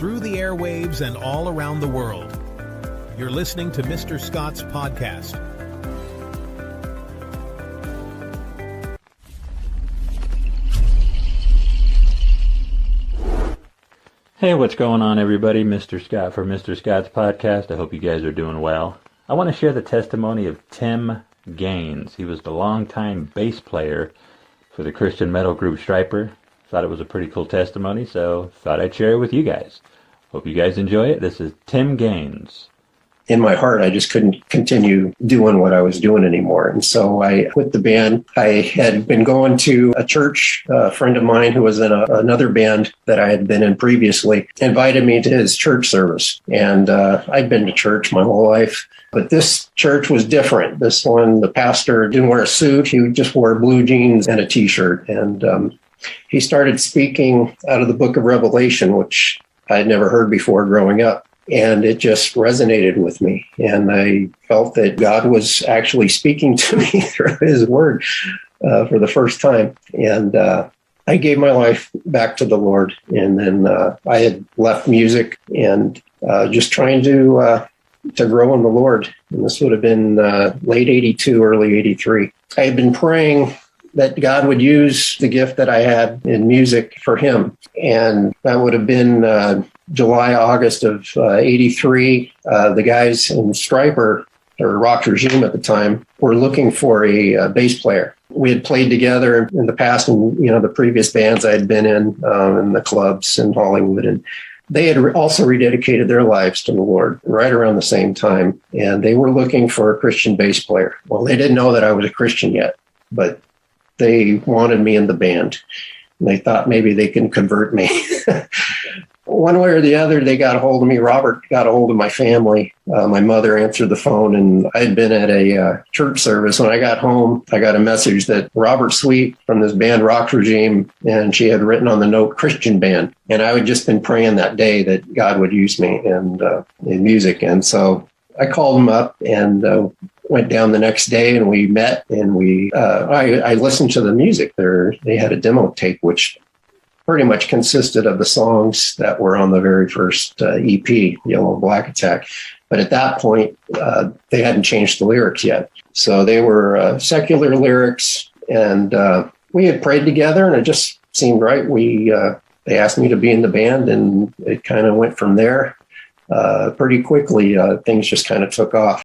through the airwaves and all around the world. You're listening to Mr. Scott's podcast. Hey, what's going on, everybody? Mr. Scott for Mr. Scott's podcast. I hope you guys are doing well. I want to share the testimony of Tim Gaines. He was the longtime bass player for the Christian metal group Stryper. Thought it was a pretty cool testimony, so thought I'd share it with you guys. Hope you guys enjoy it. This is Tim Gaines. In my heart, I just couldn't continue doing what I was doing anymore. And so I quit the band. I had been going to a church. A friend of mine who was in another band that I had been in previously invited me to his church service. And I'd been to church my whole life. But this church was different. This one, the pastor didn't wear a suit. He just wore blue jeans and a T-shirt. And he started speaking out of the book of Revelation, which I had never heard before growing up. And it just resonated with me. And I felt that God was actually speaking to me through his word for the first time. And I gave my life back to the Lord. And then I had left music and just trying to grow in the Lord. And this would have been late 82, early 83. I had been praying that God would use the gift that I had in music for him. And that would have been July, August of 83. The guys in Stryper, or Rock Regime at the time, were looking for a bass player. We had played together in the past in the previous bands I had been in the clubs in Hollywood. And they had also rededicated their lives to the Lord right around the same time. And they were looking for a Christian bass player. Well, they didn't know that I was a Christian yet, but they wanted me in the band. And they thought maybe they can convert me. One way or the other, they got a hold of me. Robert got a hold of my family. My mother answered the phone, and I had been at a church service. When I got home, I got a message that Robert Sweet from this band Rock Regime, and she had written on the note Christian band. And I had just been praying that day that God would use me in music. And so I called him up and went down the next day, and we met, and I listened to the music there. They had a demo tape, which pretty much consisted of the songs that were on the very first EP, Yellow and Black Attack. But at that point, they hadn't changed the lyrics yet. So they were secular lyrics, and we had prayed together, and it just seemed right. They asked me to be in the band, and it kind of went from there. Pretty quickly, things just kind of took off.